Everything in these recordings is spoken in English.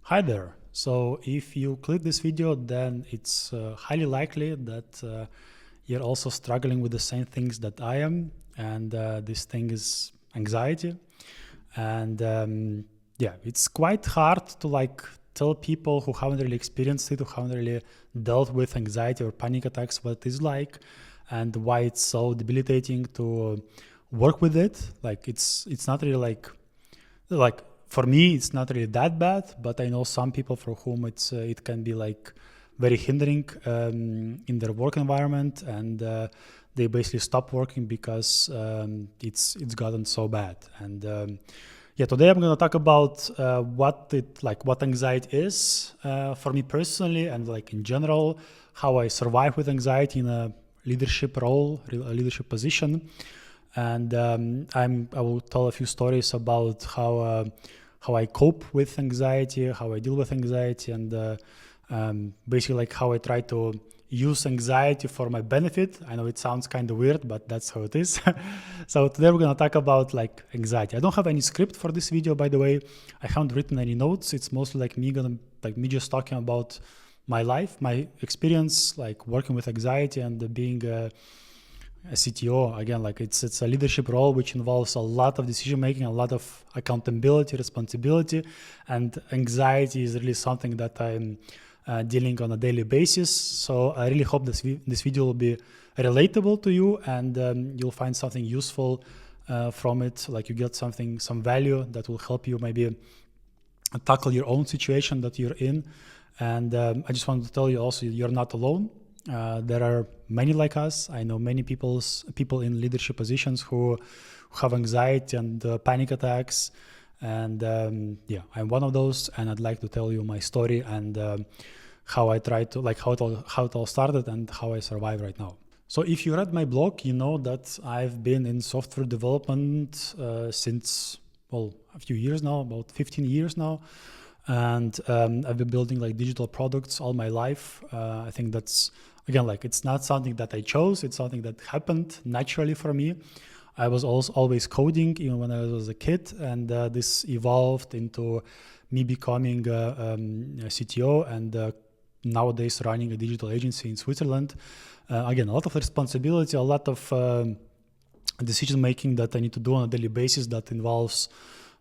Hi there. So if you click this video, then it's highly likely that you're also struggling with the same things that I am. And this thing is anxiety. And yeah, it's quite hard to tell people who haven't really experienced it, who haven't really dealt with anxiety or panic attacks, what it is like and why it's so debilitating to work with it. Like it's not really like for me it's not really that bad, but I know some people for whom it can be like very hindering in their work environment, and they basically stop working because it's gotten so bad. And yeah, today I'm going to talk about what anxiety is for me personally, and like in general how I survive with anxiety in a leadership role, a leadership position. And I will tell a few stories about how I cope with anxiety, how I deal with anxiety, and basically like how I try to use anxiety for my benefit. I know it sounds kind of weird, but that's how it is. So today we're gonna talk about like anxiety. I don't have any script for this video, by the way. I haven't written any notes. It's mostly like me just talking about my life, my experience, like working with anxiety and being a CTO. Again, like it's a leadership role which involves a lot of decision making, a lot of accountability, responsibility, and anxiety is really something that I'm dealing on a daily basis. So I really hope this video will be relatable to you, and you'll find something useful from it. Like you get some value that will help you maybe tackle your own situation that you're in. And I just wanted to tell you also, you're not alone. There are many like us. I know many people in leadership positions who have anxiety and panic attacks. And yeah, I'm one of those, and I'd like to tell you my story and how I try to how it all started and how I survive right now. So if you read my blog, you know that I've been in software development since, well, a few years now, about 15 years now. And I've been building like digital products all my life. I think that's, again, like it's not something that I chose. It's something that happened naturally for me. I was also always coding even when I was a kid, and this evolved into me becoming a CTO and nowadays running a digital agency in Switzerland. Again, a lot of responsibility, a lot of decision making that I need to do on a daily basis that involves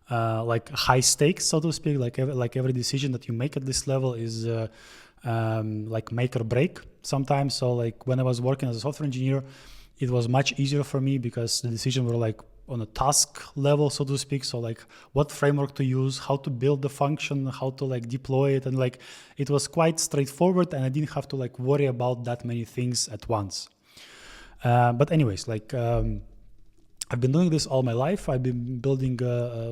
like high stakes, so to speak. Like every decision that you make at this level is like make or break sometimes. So like when I was working as a software engineer, it was much easier for me because the decisions were like on a task level, so to speak. So like what framework to use, how to build the function, how to like deploy it, and like it was quite straightforward, and I didn't have to like worry about that many things at once. But anyways, like I've been doing this all my life. I've been building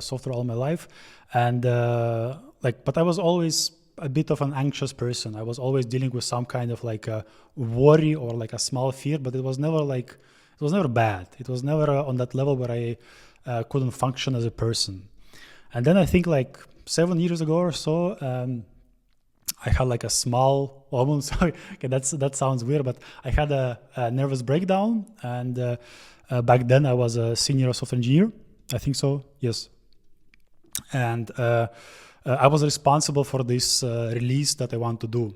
software all my life, and but I was always a bit of an anxious person. I was always dealing with some kind of like a worry or like a small fear, but it was never bad. It was never on that level where I couldn't function as a person. And then I think like 7 years ago or so, I had like a small, almost, okay, that sounds weird, but I had a nervous breakdown, and back then I was a senior software engineer, I think so, yes. And I was responsible for this release that I want to do.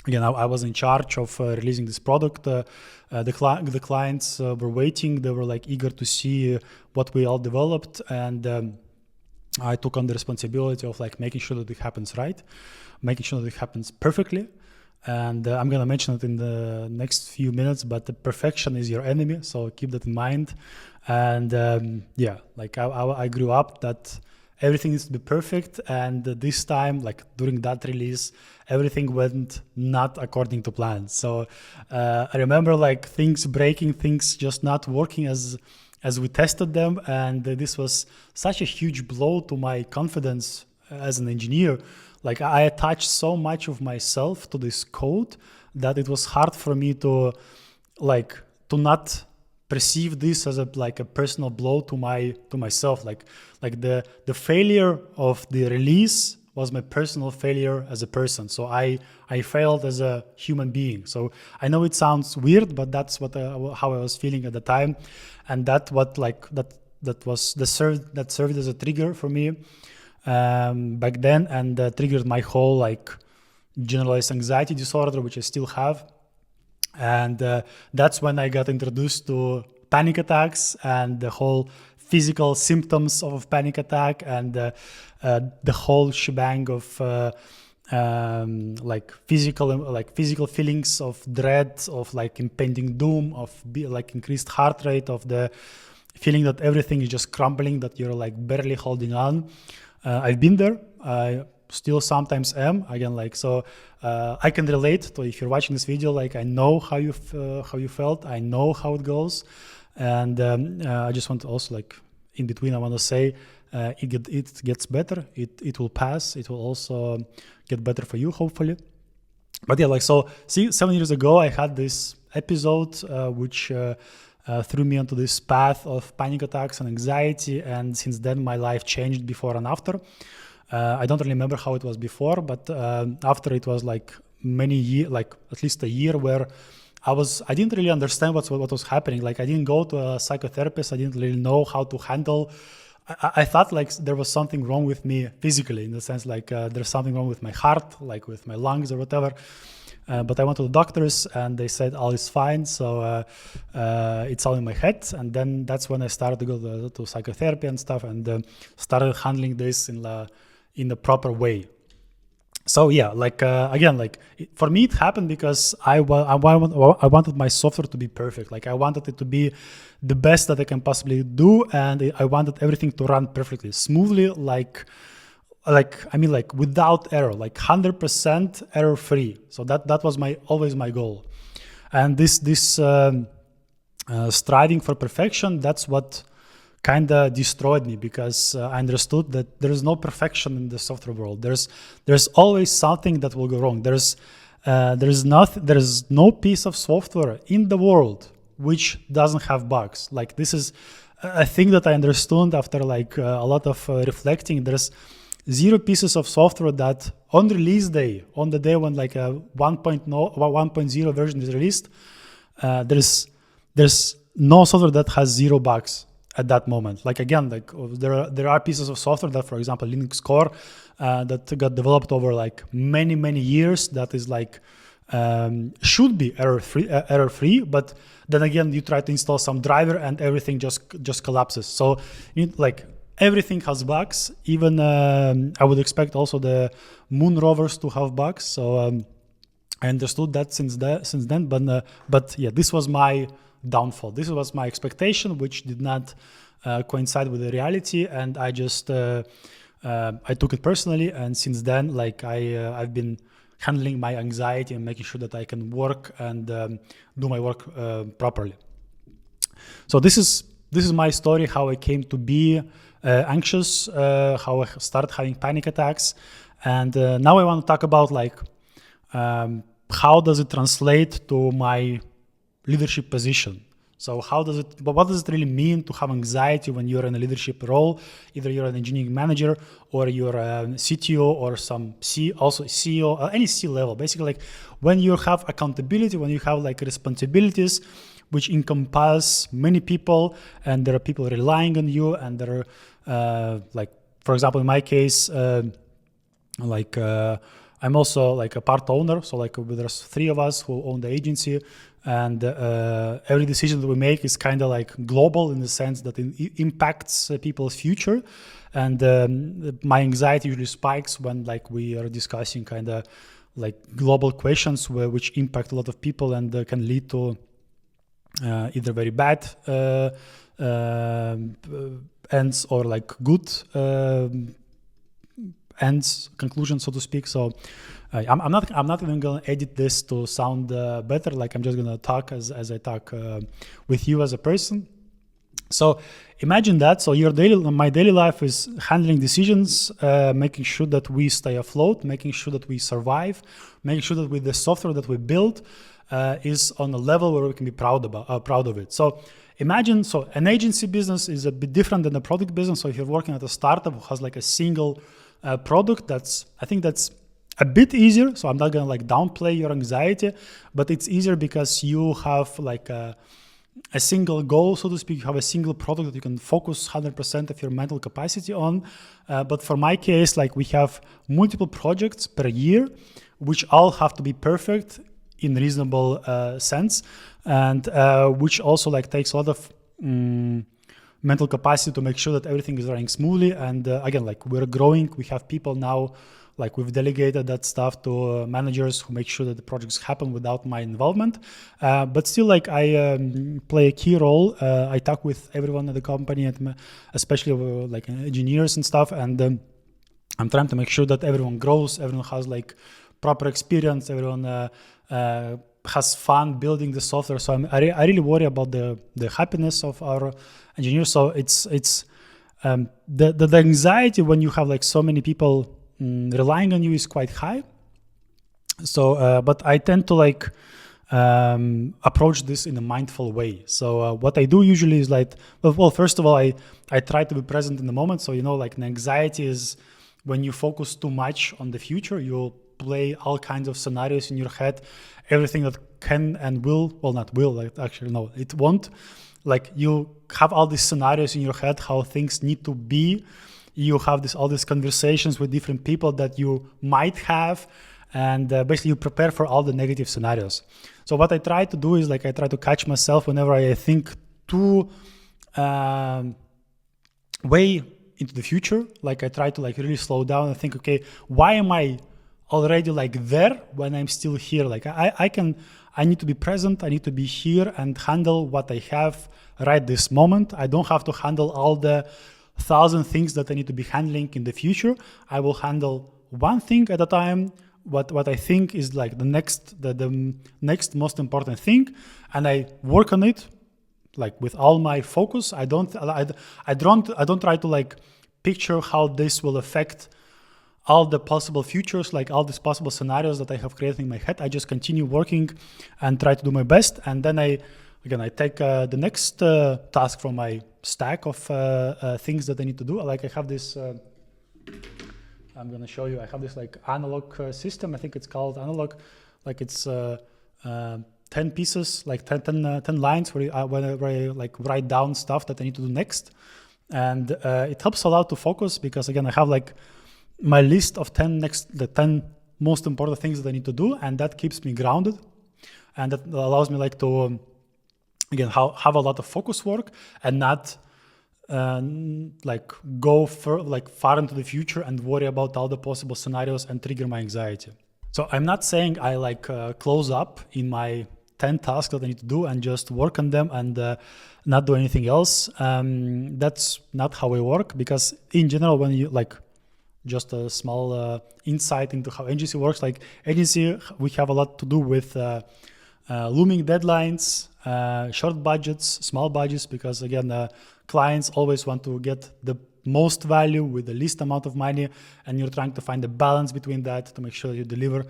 Again, I was in charge of releasing this product. The clients were waiting. They were like eager to see what we all developed, and I took on the responsibility of like making sure that it happens right, making sure that it happens perfectly. And I'm going to mention it in the next few minutes, but the perfection is your enemy. So keep that in mind. And yeah, like I grew up that everything needs to be perfect. And this time, like during that release, everything went not according to plan. So I remember like things breaking, things just not working as we tested them. And this was such a huge blow to my confidence as an engineer. Like I attached so much of myself to this code that it was hard for me to not perceive this as a personal blow to myself. Like the failure of the release was my personal failure as a person. So I failed as a human being. So I know it sounds weird, but that's how I was feeling at the time, and that served as a trigger for me back then, and triggered my whole like generalized anxiety disorder, which I still have. And that's when I got introduced to panic attacks and the whole physical symptoms of a panic attack, and the whole shebang of like physical feelings of dread, of like impending doom, of like increased heart rate, of the feeling that everything is just crumbling, that you're like barely holding on. I've been there. I still sometimes am, again, like, so I can relate to, if you're watching this video, like I know how you felt, I know how it goes. And I just want to also, like, in between, I want to say it gets better, it will pass, it will also get better for you, hopefully. But yeah, like, so see, 7 years ago I had this episode which threw me onto this path of panic attacks and anxiety, and since then my life changed before and after. I don't really remember how it was before, but after, it was like many years, like at least a year, where I didn't really understand what was happening. Like, I didn't go to a psychotherapist. I didn't really know how to handle. I thought like there was something wrong with me physically, in the sense like there's something wrong with my heart, like with my lungs or whatever. But I went to the doctors and they said all is fine. So it's all in my head. And then that's when I started to go to psychotherapy and stuff, and started handling this in the proper way. So yeah, like again, like for me, it happened because I wanted my software to be perfect. Like, I wanted it to be the best that I can possibly do, and I wanted everything to run perfectly, smoothly, like I mean, like without error, like 100% error free. So that was always my goal. And this striving for perfection, that's what kind of destroyed me, because I understood that there is no perfection in the software world. There's always something that will go wrong. There is no piece of software in the world which doesn't have bugs. Like, this is a thing that I understood after like a lot of reflecting. There's 0 pieces of software that on release day, on the day when like a 1.0 version is released, there's no software that has 0 bugs at that moment. Like, again, like there are pieces of software that, for example, Linux core that got developed over like many years, that is like should be error free, but then again, you try to install some driver and everything just collapses. So like everything has bugs. Even I would expect also the moon rovers to have bugs. So I understood that since then, but yeah, this was my downfall. This was my expectation, which did not coincide with the reality, and I just I took it personally. And since then, like I've been handling my anxiety and making sure that I can work and do my work properly. So this is my story, how I came to be anxious, how I started having panic attacks, and now I want to talk about like how does it translate to my leadership position. So what does it really mean to have anxiety when you're in a leadership role? Either you're an engineering manager, or you're a CTO, or some also CEO, any C level. Basically, like when you have accountability, when you have like responsibilities which encompass many people, and there are people relying on you, and there are like, for example, in my case, I'm also like a part owner. So like there's 3 of us who own the agency, and every decision that we make is kind of like global, in the sense that it impacts people's future. And my anxiety usually spikes when like we are discussing kind of like global questions which impact a lot of people, and can lead to either very bad ends, or like good ends, conclusion, so to speak. So I'm not even gonna edit this to sound better. Like, I'm just gonna talk as I talk with you as a person. So imagine that. So my daily life is handling decisions, making sure that we stay afloat, making sure that we survive, making sure that with the software that we build is on a level where we can be proud of it. So imagine, so an agency business is a bit different than a product business. So if you're working at a startup who has like a single product, I think that's a bit easier. So I'm not gonna like downplay your anxiety, but it's easier because you have like a single goal, so to speak. You have a single product that you can focus 100% of your mental capacity on. But for my case, like we have multiple projects per year, which all have to be perfect in reasonable sense, and which also like takes a lot of mental capacity to make sure that everything is running smoothly. And again, like we're growing, we have people now, like we've delegated that stuff to managers who make sure that the projects happen without my involvement. But still, like I play a key role. I talk with everyone at the company, especially like engineers and stuff. And I'm trying to make sure that everyone grows, everyone has like proper experience, everyone has fun building the software. So I really worry about the happiness of our engineers. So it's the anxiety when you have like so many people relying on you is quite high. So, but I tend to like approach this in a mindful way. So what I do usually is like, well, first of all, I try to be present in the moment. So, you know, like an anxiety is when you focus too much on the future, you'll play all kinds of scenarios in your head, everything that can and will, well, not will, like actually, no, it won't. Like you have all these scenarios in your head, how things need to be. You have all these conversations with different people that you might have, and basically you prepare for all the negative scenarios. So what I try to do is like I try to catch myself whenever I think too way into the future. Like I try to like really slow down and think, okay, why am I already like there when I'm still here? Like I need to be present. I need to be here and handle what I have right this moment. I don't have to handle all the 1,000 things that I need to be handling in the future. I will handle one thing at a time. What I think is like the next most important thing, and I work on it like with all my focus. I don't try to like picture how this will affect all the possible futures, like all these possible scenarios that I have created in my head. I just continue working and try to do my best, and then I take the next task from my stack of things that I need to do. Like I have this, I'm gonna show you, I have this like analog system. I think it's called analog. Like it's 10 pieces, like 10 lines where I like write down stuff that I need to do next. And it helps a lot to focus because again, I have like my list of the 10 most important things that I need to do. And that keeps me grounded. And that allows me like to, again, have a lot of focus work and not like go far into the future and worry about all the possible scenarios and trigger my anxiety. So I'm not saying I like close up in my 10 tasks that I need to do and just work on them and not do anything else. That's not how I work, because in general, when you like, just a small insight into how agency works, like agency, we have a lot to do with looming deadlines, short budgets, small budgets, because again, clients always want to get the most value with the least amount of money, and you're trying to find a balance between that to make sure you deliver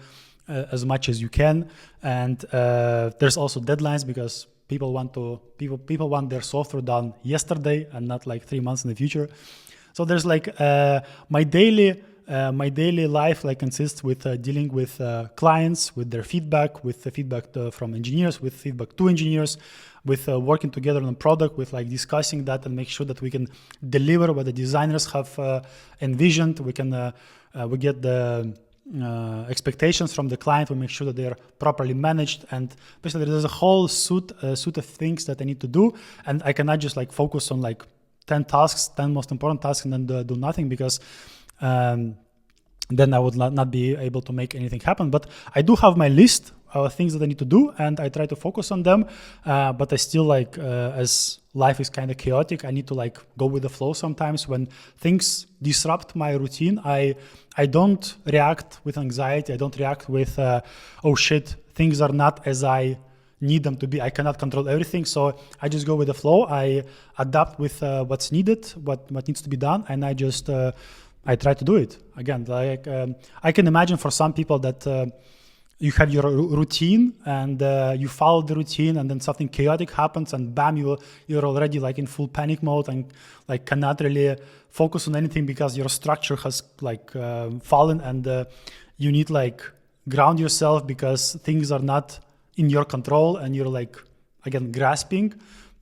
as much as you can. And there's also deadlines, because people want their software done yesterday and not like 3 months in the future. So there's like my daily life like consists with dealing with clients, with their feedback, with the feedback from engineers, with feedback to engineers, with working together on a product, with like discussing that and make sure that we can deliver what the designers have envisioned. We get the expectations from the client. We make sure that they are properly managed, and basically there's a whole suite of things that I need to do, and I cannot just like focus on like 10 most important tasks and then do nothing, because then I would not be able to make anything happen. But I do have my list of things that I need to do, and I try to focus on them. But I still like, as life is kind of chaotic, I need to like go with the flow sometimes. When things disrupt my routine, I don't react with anxiety. I don't react with, oh shit, things are not as I need them to be. I cannot control everything, so I just go with the flow. I adapt with what's needed, what needs to be done, and I just I try to do it. Again, like I can imagine for some people that you have your routine and you follow the routine, and then something chaotic happens, and bam, you're already like in full panic mode and like cannot really focus on anything because your structure has like fallen, and you need like ground yourself because things are not in your control, and you're like, again, grasping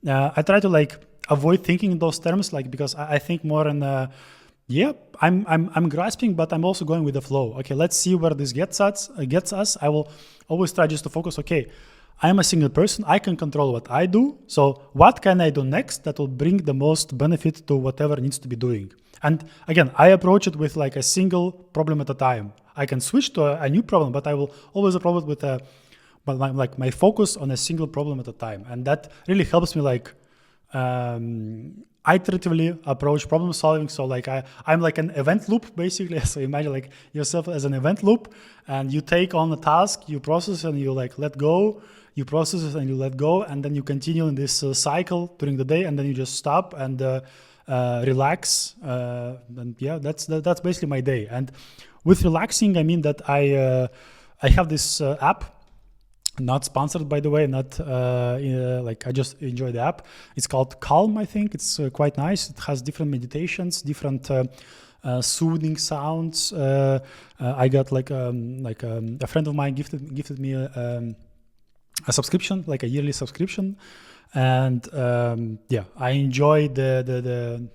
I try to like avoid thinking in those terms, like, because I think more in I'm grasping, but I'm also going with the flow. Okay, let's see where this gets us. I will always try just to focus. Okay, I'm a single person. I can control what I do. So what can I do next that will bring the most benefit to whatever needs to be doing? And again, I approach it with like a single problem at a time. I can switch to a new problem, but I will always approach it with my focus on a single problem at a time. And that really helps me like iteratively approach problem solving. So like I'm like an event loop basically. So imagine like yourself as an event loop, and you take on a task, you process and you like let go, you process it and you let go, and then you continue in this cycle during the day, and then you just stop and relax. And yeah, that's basically my day. And with relaxing, I mean that I have this app. Not sponsored, by the way, not like I just enjoy the app. It's called Calm, I think. It's quite nice. It has different meditations, different soothing sounds. I got like a friend of mine gifted me a subscription, like a yearly subscription, and yeah, I enjoy the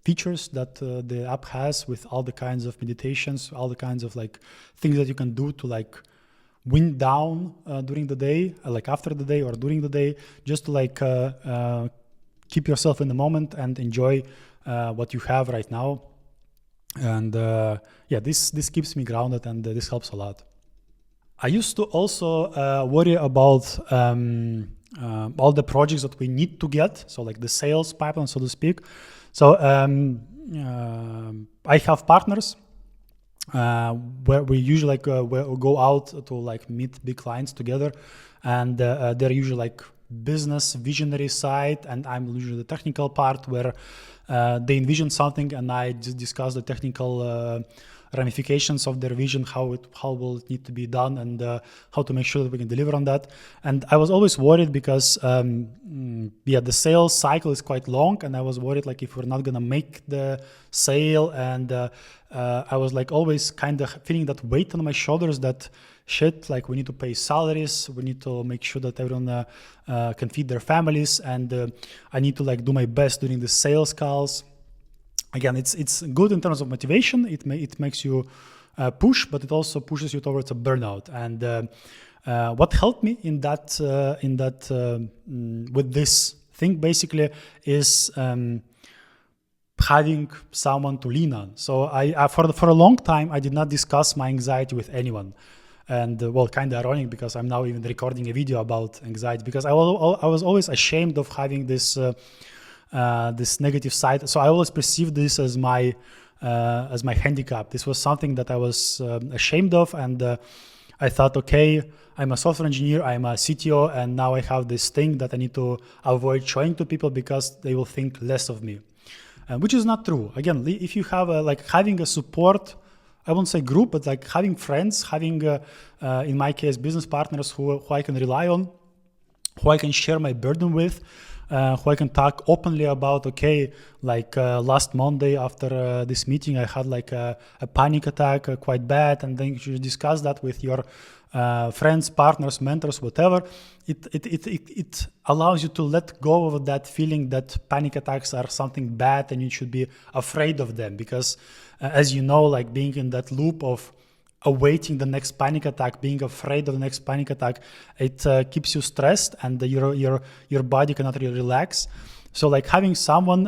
features that the app has with all the kinds of meditations, all the kinds of like things that you can do to like wind down during the day, like after the day or during the day, just to like keep yourself in the moment and enjoy what you have right now. And yeah, this keeps me grounded, and this helps a lot. I used to also worry about all the projects that we need to get, so like the sales pipeline, so to speak. So I have partners where we usually like go out to like meet big clients together, and they're usually like business visionary side, and I'm usually the technical part where they envision something and I just discuss the technical ramifications of their vision, how will it need to be done, and how to make sure that we can deliver on that. And I was always worried because yeah, the sales cycle is quite long, and I was worried like if we're not gonna make the sale, and I was like always kind of feeling that weight on my shoulders, that shit, like we need to pay salaries, we need to make sure that everyone can feed their families, and I need to like do my best during the sales calls. Again, it's good in terms of motivation. It makes you push, but it also pushes you towards a burnout. And what helped me in that with this thing basically is having someone to lean on. So I for a long time I did not discuss my anxiety with anyone. And well, kind of ironic because I'm now even recording a video about anxiety, because I was always ashamed of having this negative side. So I always perceived this as my handicap. This was something that I was ashamed of, and I thought, okay, I'm a software engineer, I'm a CTO, and now I have this thing that I need to avoid showing to people because they will think less of me, which is not true. Again, if you have like having a support, I won't say group, but like having friends, having in my case business partners who I can rely on, who I can share my burden with, who I can talk openly about. Okay, like last Monday after this meeting, I had like a panic attack, quite bad, and then you discuss that with your friends, partners, mentors, whatever. It allows you to let go of that feeling that panic attacks are something bad and you should be afraid of them, because as you know, like being in that loop of awaiting the next panic attack, being afraid of the next panic attack, it keeps you stressed, and your body cannot really relax. So like having someone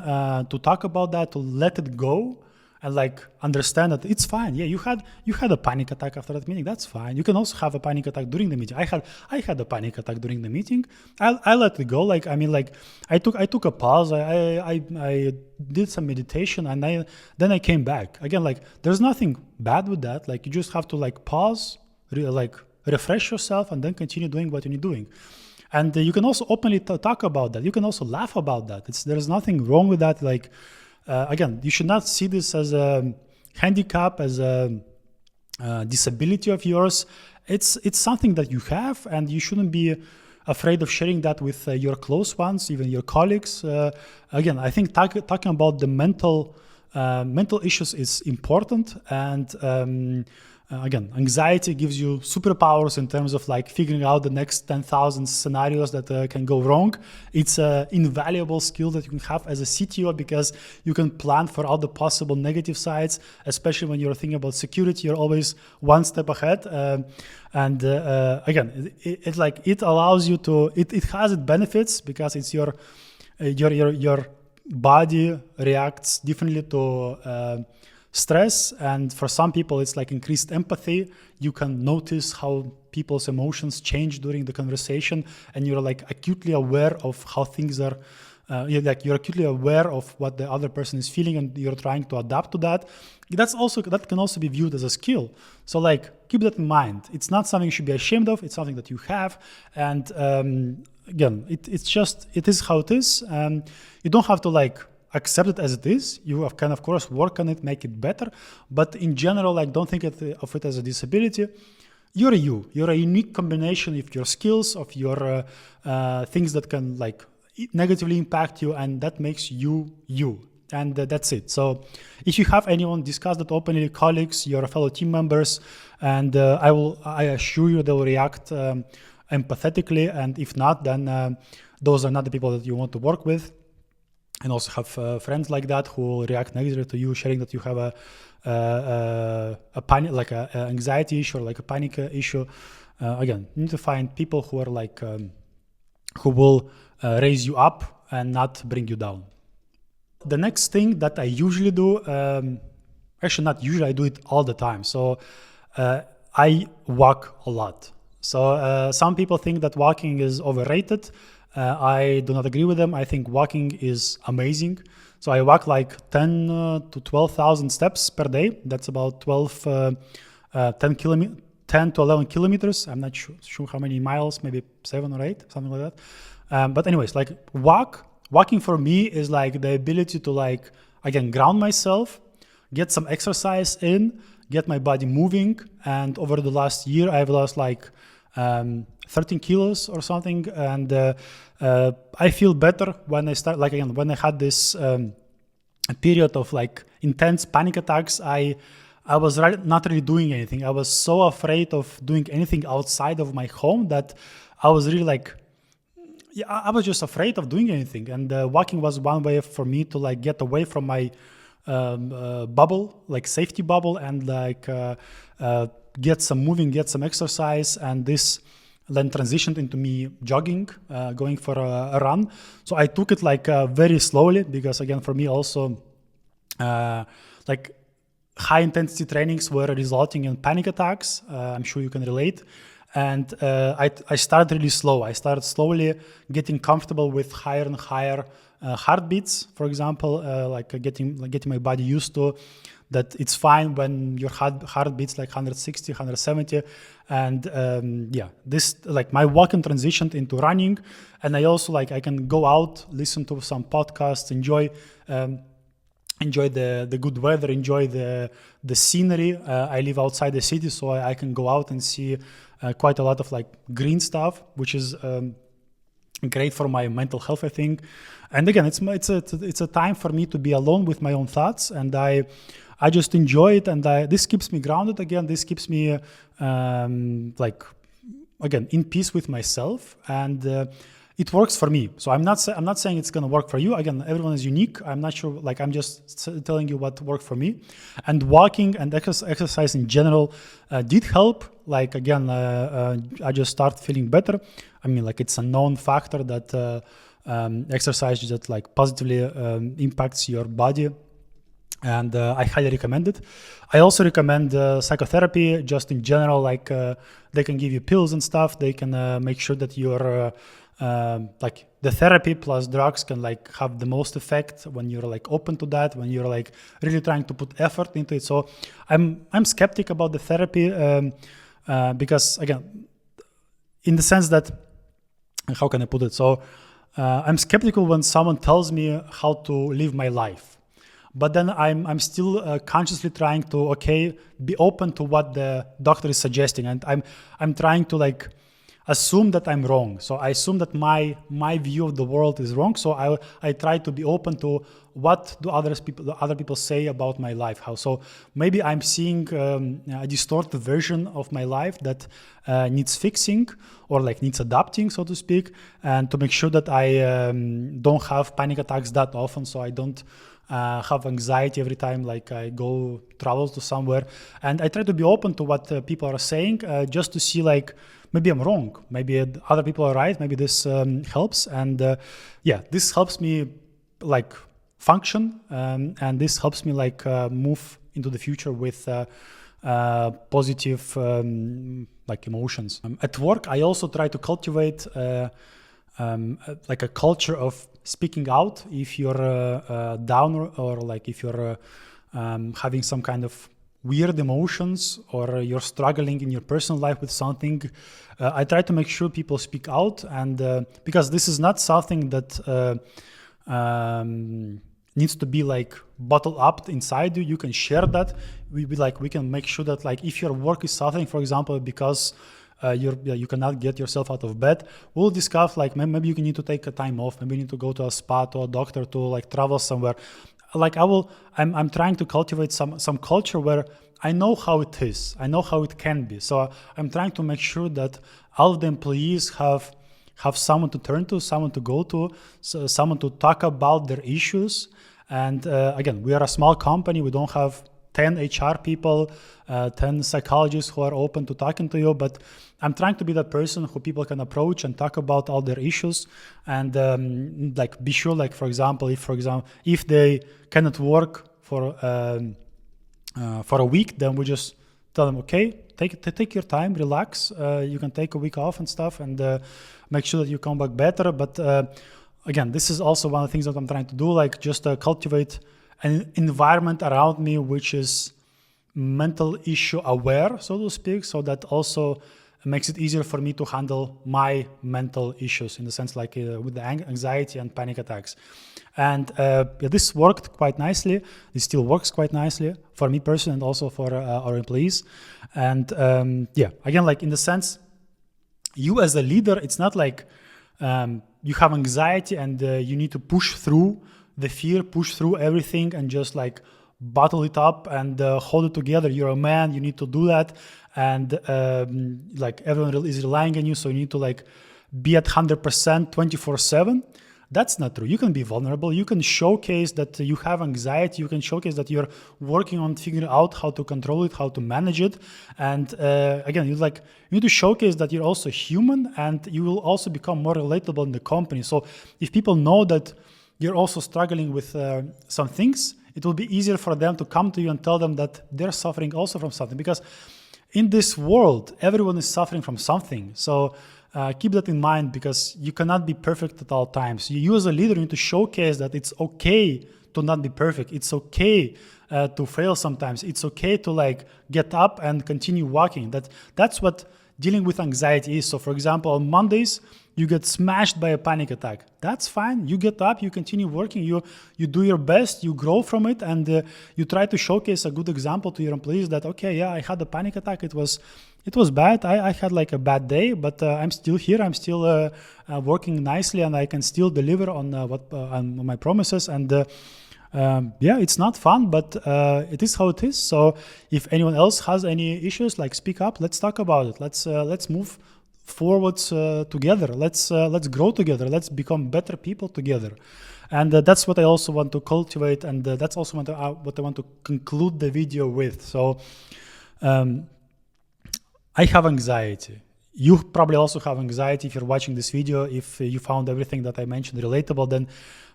to talk about that, to let it go, and like understand that it's fine. Yeah, you had a panic attack after that meeting. That's fine. You can also have a panic attack during the meeting. I had a panic attack during the meeting. I let it go. Like I mean, like I took a pause. I did some meditation, and then I came back again. Like there's nothing bad with that. Like you just have to like pause, like refresh yourself, and then continue doing what you need doing. And you can also openly talk about that. You can also laugh about that. There's nothing wrong with that. Like. Again, you should not see this as a handicap, as a disability of yours. It's something that you have, and you shouldn't be afraid of sharing that with your close ones, even your colleagues. Again, I think talking about the mental issues is important, and again, anxiety gives you superpowers in terms of like figuring out the next 10,000 scenarios that can go wrong. It's an invaluable skill that you can have as a CTO because you can plan for all the possible negative sides, especially when you're thinking about security. You're always one step ahead. Again, it allows you to, it has its benefits because it's your body reacts differently to stress, and for some people it's like increased empathy. You can notice how people's emotions change during the conversation, and you're like acutely aware of how things are. You're acutely aware of what the other person is feeling, and you're trying to adapt to that. That can also be viewed as a skill. So like keep that in mind. It's not something you should be ashamed of. It's something that you have, and again, it is how it is. You don't have to like accept it as it is. You can of course work on it, make it better, but in general, like don't think of it as a disability. You're a unique combination of your skills, of your things that can like negatively impact you, and that makes you, and that's it. So if you have anyone, discuss that openly, colleagues, your fellow team members, and I assure you they'll react empathetically, and if not, then those are not the people that you want to work with. And also have friends like that who will react negatively to you, sharing that you have a panic, like a anxiety issue or like a panic issue. Again, you need to find people who are like who will raise you up and not bring you down. The next thing that I usually do, actually not usually, I do it all the time. So I walk a lot. So some people think that walking is overrated. I do not agree with them. I think walking is amazing. So I walk like 10 to 12,000 steps per day. That's about 10 to 11 kilometers. I'm not sure how many miles, maybe 7 or 8, something like that. But anyways, like walking for me is like the ability to like, again, ground myself, get some exercise in, get my body moving. And over the last year, I've lost like 13 kilos or something, and I feel better when I start, like again, when I had this period of like intense panic attacks, I was not really doing anything. I was so afraid of doing anything outside of my home that I was really like, I was just afraid of doing anything. And walking was one way for me to like get away from my bubble, like safety bubble, and like get some moving, get some exercise. And this then transitioned into me jogging, going for a run. So I took it like very slowly, because again, for me also, like high intensity trainings were resulting in panic attacks. I'm sure you can relate. And I started really slow. I started slowly getting comfortable with higher and higher heartbeats, for example, like getting my body used to that it's fine when your heart beats like 160, 170. And this, like my walking transitioned into running. And I also like, I can go out, listen to some podcasts, enjoy the good weather, enjoy the scenery. I live outside the city, so I can go out and see quite a lot of like green stuff, which is great for my mental health, I think. And again, it's a time for me to be alone with my own thoughts, and I just enjoy it, and this keeps me grounded. Again, this keeps me like again in peace with myself, and it works for me. So I'm not saying it's gonna work for you. Again, everyone is unique. I'm not sure. Like I'm just telling you what worked for me. And walking and exercise in general did help. Like again, I just start feeling better. I mean, like it's a known factor that exercise that like positively impacts your body. And I highly recommend it. I also recommend psychotherapy just in general. Like they can give you pills and stuff. They can make sure that you're like the therapy plus drugs can like have the most effect when you're like open to that, when you're like really trying to put effort into it. So I'm skeptic about the therapy because again, in the sense that, how can I put it? So I'm skeptical when someone tells me how to live my life. But then I'm still consciously trying to be open to what the doctor is suggesting, and I'm trying to like assume that I'm wrong. So I assume that my view of the world is wrong. So I try to be open to what do other people say about my life. So maybe I'm seeing a distorted version of my life that needs fixing or like needs adapting, so to speak, and to make sure that I don't have panic attacks that often. So I don't have anxiety every time like I go travel to somewhere. And I try to be open to what people are saying, just to see like maybe I'm wrong, maybe other people are right, maybe this helps. And yeah, this helps me like function, and this helps me like move into the future with positive like emotions. At work, I also try to cultivate like a culture of speaking out if you're down, or like if you're having some kind of weird emotions, or you're struggling in your personal life with something. I try to make sure people speak out, and because this is not something that needs to be like bottled up inside you. You can share that. We can make sure that like if your work is suffering, for example, because you cannot get yourself out of bed, we'll discuss like maybe you need to take a time off, maybe you need to go to a spa, to a doctor, to like travel somewhere. Like I'm trying to cultivate some culture where I know how it is, I know how it can be. So I'm trying to make sure that all of the employees have someone to turn to, someone to go to, so someone to talk about their issues. And again, we are a small company. We don't have 10 HR people, 10 psychologists who are open to talking to you, but I'm trying to be that person who people can approach and talk about all their issues, and like be sure, like for example, if they cannot work for a week, then we just tell them, okay, take your time, relax. You can take a week off and stuff, and make sure that you come back better. But again, this is also one of the things that I'm trying to do, like just cultivate an environment around me which is mental issue aware, so to speak, so that also makes it easier for me to handle my mental issues, in the sense like with the anxiety and panic attacks. And this worked quite nicely. This still works quite nicely for me personally, and also for our employees. And yeah, again, like in the sense, you as a leader, it's not like you have anxiety and you need to push through the fear, push through everything, and just like bottle it up and hold it together. You're a man, you need to do that. And like everyone is relying on you, so you need to like be at 100% 24/7. That's not true. You can be vulnerable. You can showcase that you have anxiety. You can showcase that you're working on figuring out how to control it, how to manage it. And again, you need to showcase that you're also human, and you will also become more relatable in the company. So if people know that you're also struggling with some things, it will be easier for them to come to you and tell them that they're suffering also from something. Because in this world, everyone is suffering from something. So keep that in mind, because you cannot be perfect at all times. You as a leader need to showcase that it's okay to not be perfect. It's okay to fail sometimes. It's okay to like get up and continue walking. That's what dealing with anxiety is. So for example, on Mondays, you get smashed by a panic attack. That's fine. You get up, you continue working, you do your best, you grow from it, and you try to showcase a good example to your employees that, okay, yeah, I had a panic attack. It was bad. I had like a bad day, but I'm still here. I'm still working nicely, and I can still deliver on on my promises. And yeah, it's not fun, but it is how it is. So if anyone else has any issues, like speak up. Let's talk about it. Let's move forwards together. Let's grow together. Let's become better people together. And that's what I also want to cultivate, and that's also what I want to conclude the video with. So I have anxiety. You probably also have anxiety. If you're watching this video, if you found everything that I mentioned relatable, then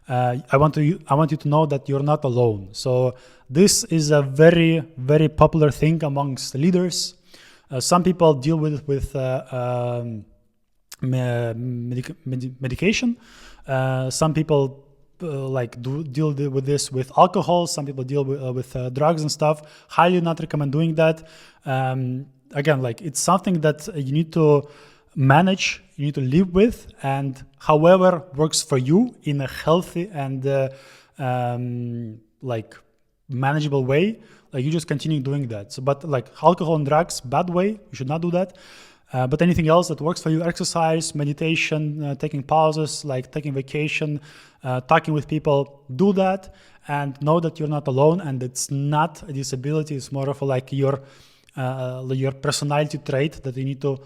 I want you to know that you're not alone. So this is a very, very popular thing amongst leaders. Some people deal with medication. Some people deal with this with alcohol. Some people deal with drugs and stuff. Highly not recommend doing that. Again, like it's something that you need to manage, you need to live with, and however works for you in a healthy and like manageable way, like you just continue doing that. So, but like alcohol and drugs, bad way, you should not do that. But anything else that works for you, exercise, meditation, taking pauses, like taking vacation, talking with people, do that, and know that you're not alone, and it's not a disability. It's more of a, like your personality trait that you need to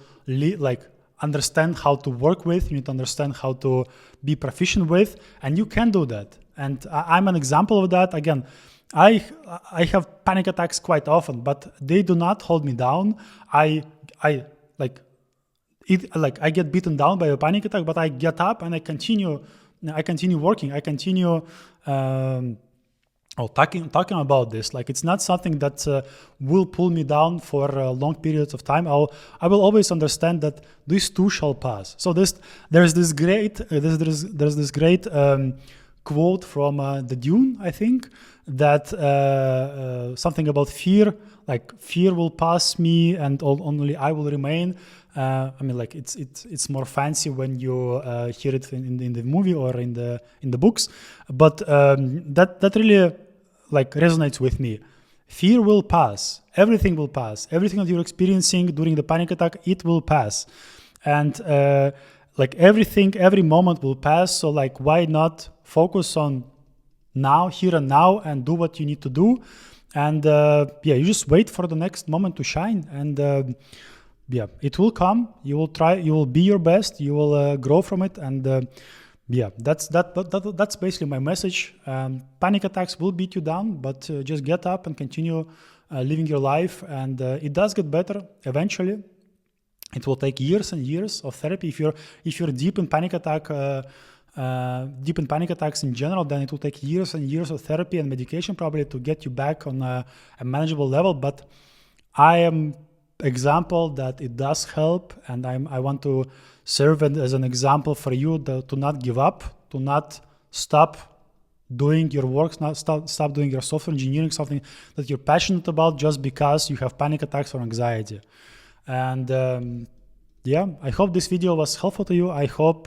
understand how to work with. You need to understand how to be proficient with, and you can do that. And I'm an example of that. Again, I have panic attacks quite often, but they do not hold me down. I get beaten down by a panic attack, but I get up and I continue working. I continue talking about this. Like, it's not something that will pull me down for long periods of time. I will always understand that this too shall pass. So there's this great quote from the Dune, I think, that something about fear, like fear will pass me and only I will remain. I mean, like, it's more fancy when you hear it in the movie or in the books, but that really resonates with me. Fear will pass. Everything will pass. Everything that you're experiencing during the panic attack, it will pass, and everything, every moment will pass. So why not focus on now, here and now, and do what you need to do, and you just wait for the next moment to shine, and it will come. You will try. You will be your best. You will grow from it, and that's basically my message. Panic attacks will beat you down, but just get up and continue living your life, and it does get better eventually. It will take years and years of therapy. If you're deep in panic attacks in general, then it will take years and years of therapy and medication probably to get you back on a manageable level. But I am example that it does help, and I want to serve as an example for you to not give up, to not stop doing your work, not stop doing your software engineering, something that you're passionate about, just because you have panic attacks or anxiety. And I hope this video was helpful to you. I hope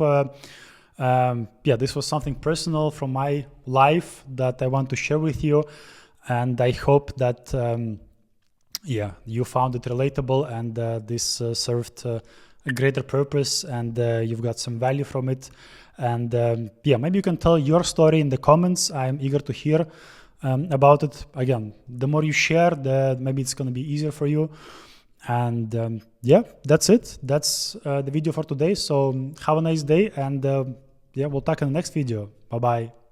this was something personal from my life that I want to share with you, and I hope that you found it relatable, and this served a greater purpose, and you've got some value from it. And maybe you can tell your story in the comments. I'm eager to hear about it. Again, the more you share, maybe it's going to be easier for you. And that's it. That's the video for today. So have a nice day, and we'll talk in the next video. Bye-bye.